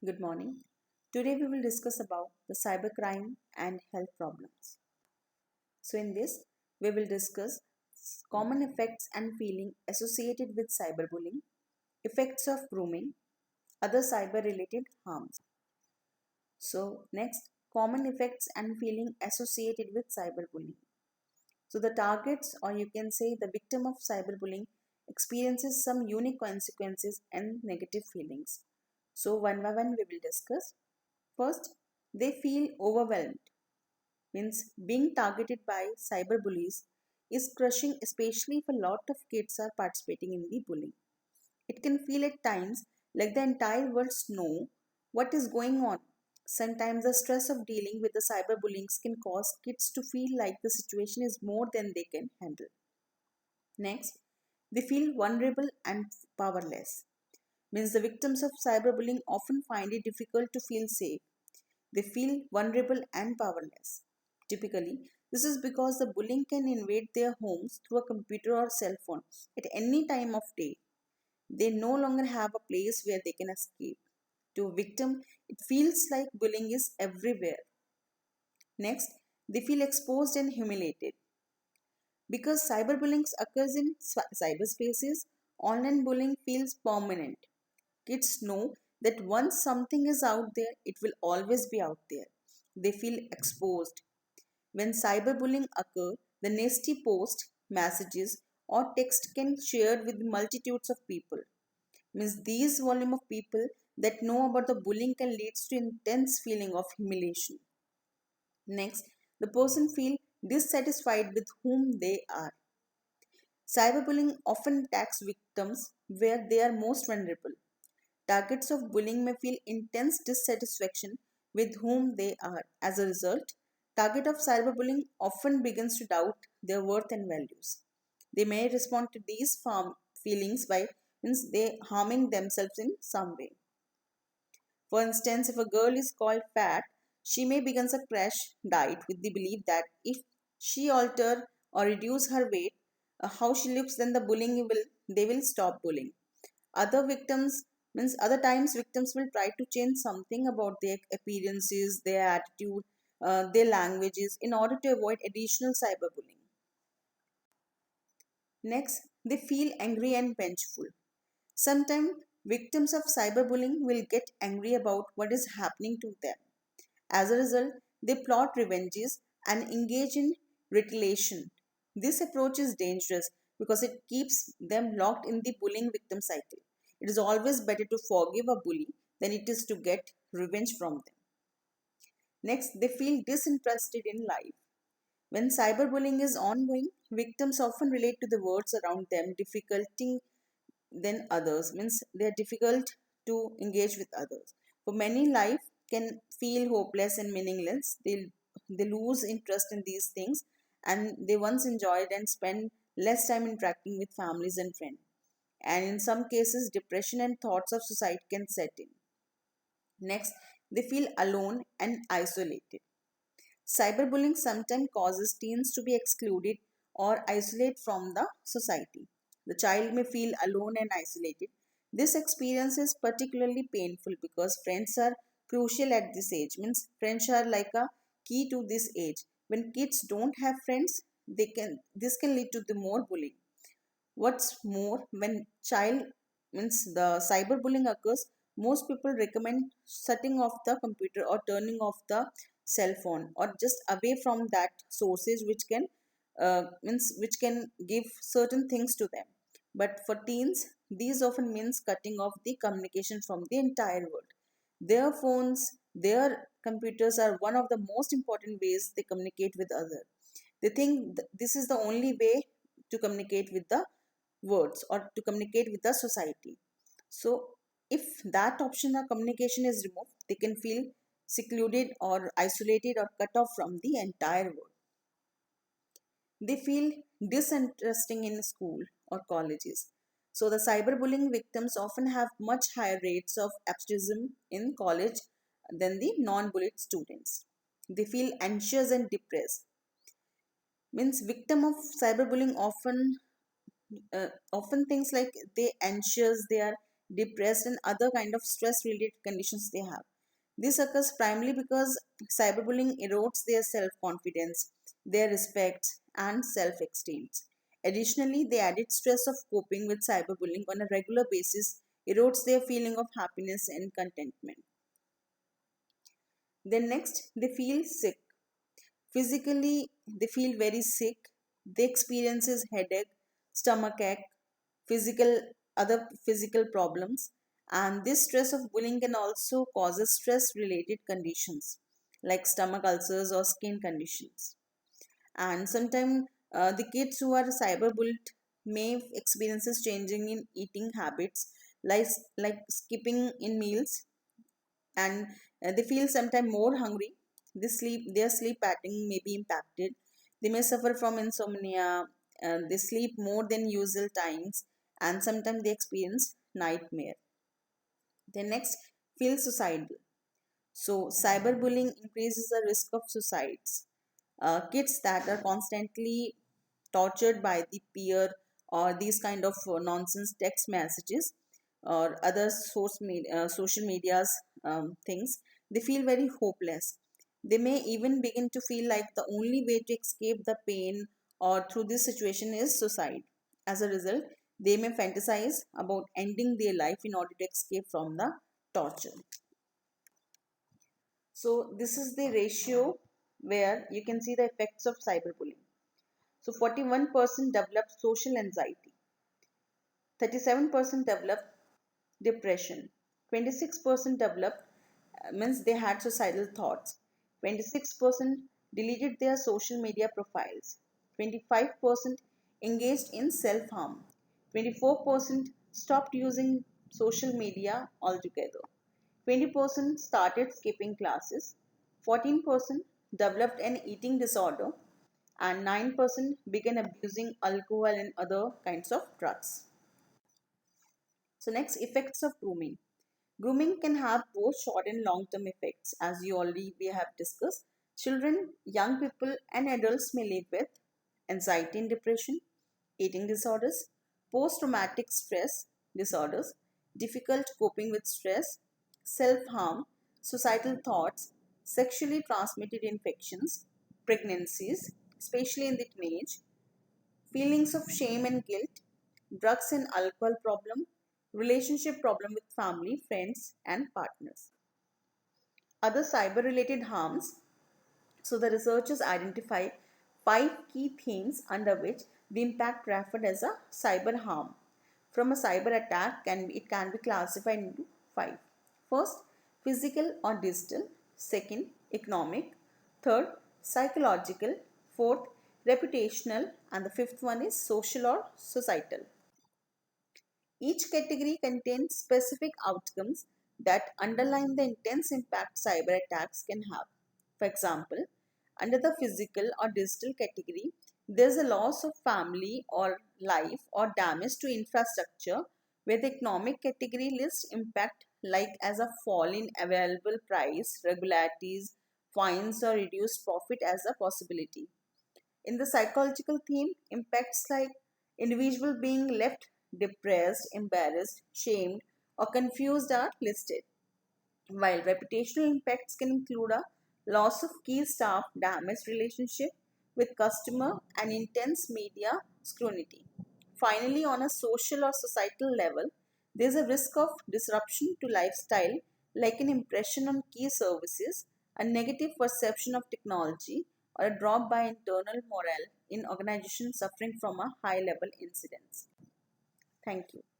Good morning. Today we will discuss about the cybercrime and health problems. So in this, we will discuss common effects and feeling associated with cyberbullying, effects of grooming, other cyber related harms. So next, common effects and feeling associated with cyberbullying. So the targets, or you can say the victim of cyberbullying, experiences some unique consequences and negative feelings. So one by one we will discuss. First, they feel overwhelmed, means being targeted by cyberbullies is crushing, especially if a lot of kids are participating in the bullying. It can feel at times like the entire world knows what is going on. Sometimes the stress of dealing with the cyberbullying can cause kids to feel like the situation is more than they can handle. Next, they feel vulnerable and powerless. Means the victims of cyberbullying often find it difficult to feel safe. They feel vulnerable and powerless. Typically, this is because the bullying can invade their homes through a computer or cell phone at any time of day. They no longer have a place where they can escape. To a victim, it feels like bullying is everywhere. Next, they feel exposed and humiliated. Because cyberbullying occurs in cyberspaces, online bullying feels permanent. Kids know that once something is out there, it will always be out there. They feel exposed. When cyberbullying occurs, the nasty post, messages, or text can share with multitudes of people. Means these volume of people that know about the bullying can lead to intense feeling of humiliation. Next, the person feel dissatisfied with whom they are. Cyberbullying often attacks victims where they are most vulnerable. Targets of bullying may feel intense dissatisfaction with whom they are. As a result, target of cyberbullying often begins to doubt their worth and values. They may respond to these feelings by means they harming themselves in some way. For instance, if a girl is called fat, she may begin a crash diet with the belief that if she alter or reduce her weight, how she looks, then the bullying will they will stop bullying. Other victims means other times victims will try to change something about their appearances, their attitude, their languages in order to avoid additional cyberbullying. Next, they feel angry and vengeful. Sometimes victims of cyberbullying will get angry about what is happening to them. As a result, they plot revenges and engage in retaliation. This approach is dangerous because it keeps them locked in the bullying victim cycle. It is always better to forgive a bully than it is to get revenge from them. Next, they feel disinterested in life. When cyberbullying is ongoing, victims often relate to the words around them difficulty than others, means they are difficult to engage with others. For many, life can feel hopeless and meaningless. They lose interest in these things and they once enjoyed and spend less time interacting with families and friends. And in some cases, depression and thoughts of suicide can set in. Next, they feel alone and isolated. Cyberbullying sometimes causes teens to be excluded or isolated from the society. The child may feel alone and isolated. This experience is particularly painful because friends are crucial at this age. Means friends are like a key to this age. When kids don't have friends, this can lead to the more bullying. What's more, when child means the cyberbullying occurs, most people recommend shutting off the computer or turning off the cell phone or just away from that sources which can which can give certain things to them. But for teens, these often means cutting off the communication from the entire world. Their phones, their computers are one of the most important ways they communicate with others. They think this is the only way to communicate with the words or to communicate with the society. So if that option of communication is removed, they can feel secluded or isolated or cut off from the entire world. They feel disinteresting in school or colleges. So the cyberbullying victims often have much higher rates of absenteeism in college than the non-bullied students. They feel anxious and depressed. Means victim of cyberbullying often things like they anxious, they are depressed, and other kind of stress related conditions they have. This occurs primarily because cyberbullying erodes their self confidence, their respect, and self esteem. Additionally, the added stress of coping with cyberbullying on a regular basis erodes their feeling of happiness and contentment. Then, next, they feel sick. Physically, they feel very sick. They experiences headache, stomach ache, physical other physical problems, and this stress of bullying can also causes stress related conditions like stomach ulcers or skin conditions. And sometimes the kids who are cyberbullied may experiences changing in eating habits, like skipping in meals, and they feel sometimes more hungry. Their sleep pattern may be impacted. They may suffer from insomnia. They sleep more than usual times, and sometimes they experience nightmare. They next feel suicidal. So cyberbullying increases the risk of suicides. Kids that are constantly tortured by the peer or these kind of nonsense text messages or other social medias things, they feel very hopeless. They may even begin to feel like the only way to escape the pain or through this situation is suicide. As a result, they may fantasize about ending their life in order to escape from the torture. So this is the ratio where you can see the effects of cyberbullying. So 41% developed social anxiety, 37% developed depression, 26% developed means they had suicidal thoughts, 26% deleted their social media profiles, 25% engaged in self-harm, 24% stopped using social media altogether, 20% started skipping classes, 14% developed an eating disorder, and 9% began abusing alcohol and other kinds of drugs. So next, effects of grooming. Grooming can have both short and long term effects, as you already we have discussed. Children, young people, and adults may live with anxiety and depression, eating disorders, post traumatic stress disorders, difficult coping with stress, self harm, suicidal thoughts, sexually transmitted infections, pregnancies, especially in the teenage, feelings of shame and guilt, drugs and alcohol problem, relationship problem with family, friends, and partners. Other cyber related harms. So the researchers identified five key themes under which the impact referred as a cyber harm. From a cyber attack, it can be classified into five. First, physical or digital. Second, economic. Third, psychological. Fourth, reputational. And the fifth one is social or societal. Each category contains specific outcomes that underline the intense impact cyber attacks can have. For example, under the physical or digital category, there's a loss of family or life or damage to infrastructure, where the economic category lists impact like as a fall in available price, regularities, fines, or reduced profit as a possibility. In the psychological theme, impacts like individual being left depressed, embarrassed, shamed, or confused are listed, while reputational impacts can include a loss of key staff, damaged relationship with customer, and intense media scrutiny. Finally, on a social or societal level, there is a risk of disruption to lifestyle like an impression on key services, a negative perception of technology, or a drop by internal morale in organizations suffering from a high level incidence. Thank you.